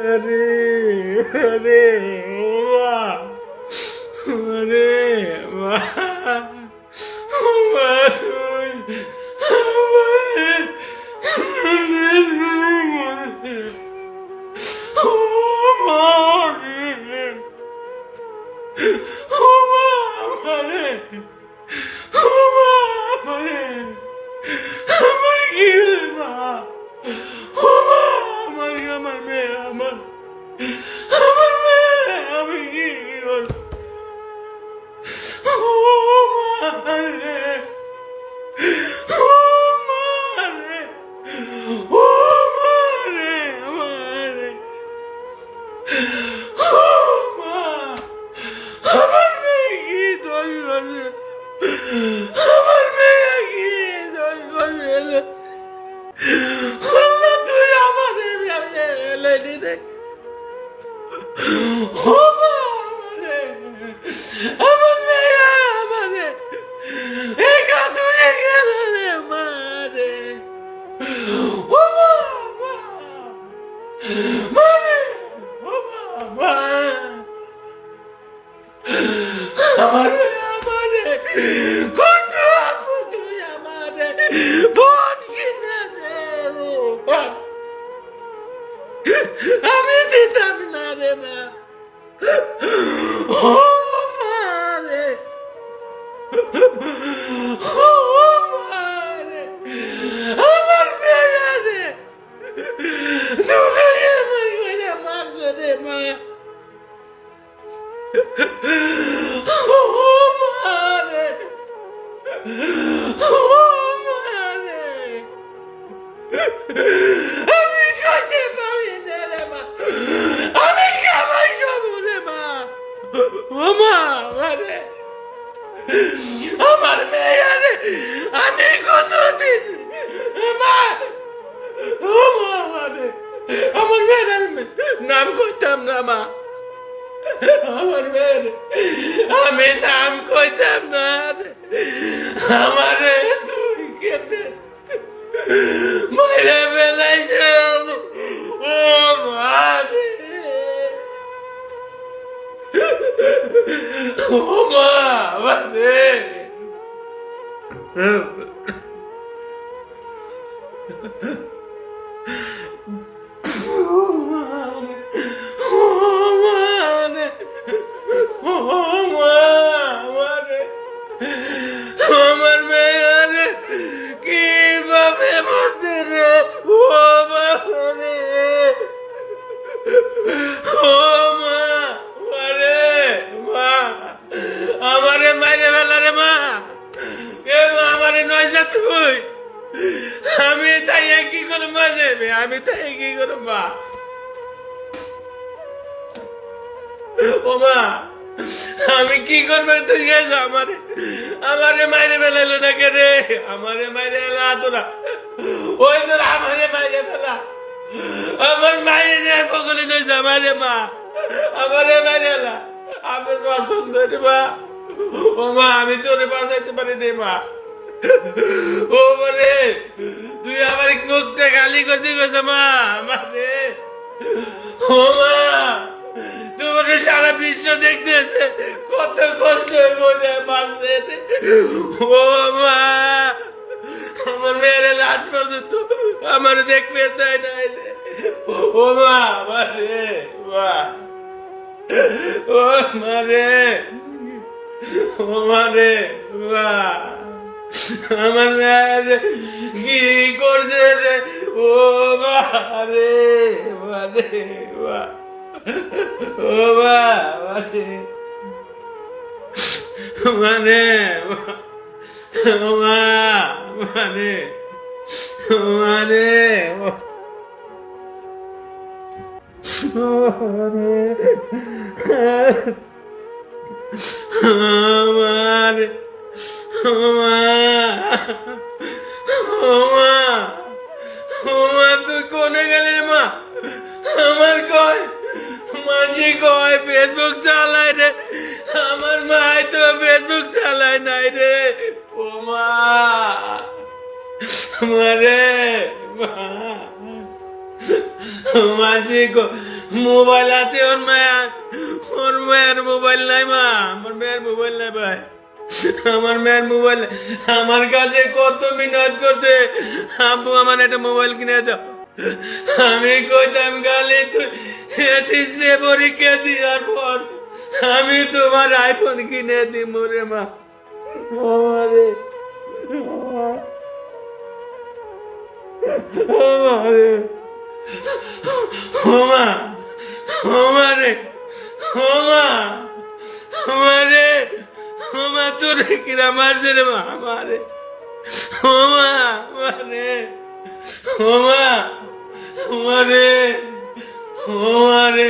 আরে আরে মা আরে মা মা তুই ও মা রে ও মা রে ও মা রে আমার কি হলো মা ও মা আমার মেয়ে আমার মেয়ে আমি কি করব ও মা রে ও মা রে ও মা রে আমার রে ও মা আমার মেয়ে কি দোষ করছে আমার মেয়ে কি দোষ করছে আল্লাহ তুই আমাদের এলে রে ও মা আমারে আমার মেয়ে আমারে একা তুই গেল রে মা রে ও মা মানে ও মা আমারে আমারে কত আপু তুই আমারে বোন কিনে দে আমি দিতাম না রে মা ও মা রে ও মা রে আমার মেয়ে রে দূরে আমার করে মারছে রে মা ও মা রে ও মা রে আমি সইতে পারি না রে মা আমি কামাই সব রে মা ও মা রে আমার মেয়ে রে আমি কোনদিন মা ও মা রে আমার মেয়ের নাম কইতাম না মা আমার মেয়ের আমি নাম কইতাম না রে আমারে তুই কেটে মাইরে বেলাইছে ও মা রে ও মা রে আমার মেয়ে কিভাবে মরছে রে ও বাবারে ও মা রে মা আমারে মাইরে ফেলা রে মা এ মা আমারে নয় যা তুই আমি তাই কি করে মা দেবে আমি তাই কি করে মা ও মা আমি কি করবো তুই গেছো আমারে মাইরে ফেলাইলো না কে রে আমারে মাইরে এলা তোরা ওই তোরা আমারে মাইরে ফেলা আমার মাইরে বগলে নয় আমারে মা আমারে মাইরে এলা আমার পছন্দ রে মা ও মা আমি তোরে বাঁচাইতে পারি রে মা ও রে তুই আমার মুখটা গালি করতে গেছো মা আমারে ও মা তোমার সারা বিশ্ব দেখতেছে কত কষ্ট করে মারছে ও মা আমার মেয়ের লাশ পর্যন্ত আমার দেখবে তাই না ও মা মারে মা ও মারে ও মারে মা আমার মেয়ের কি করছে রে ও মারে মারে মা ও মানে মানে মানে মানে মানে তুই কোনে গেলি রে মা আমার কয় মাঝি কয় ফেসবুক চালায় রে আমার মাই তো ফেসবুক চালায় নাই রে ও মা মারে মা মাঝি মোবাইল আছে ওর মায়ের মোবাইল নাই মা, আমার মেয়ের মোবাইল নাই ভাই, আমার মেয়ের মোবাইল আমার কাছে কত মিনত করছে, আব্বু আমার একটা মোবাইল কিনে দাও। আমি কইতাম গালি তুই এসে পরীক্ষা দেওয়ার পর আমি তোমার আইফোন কিনে দিব রে মা। আমারে আমারে ওমা ওমারে ওমা আমারে ওমা তোর কিরা মারছে রে মা আমারে ওমা আমারে ওমা ওমারে ওমারে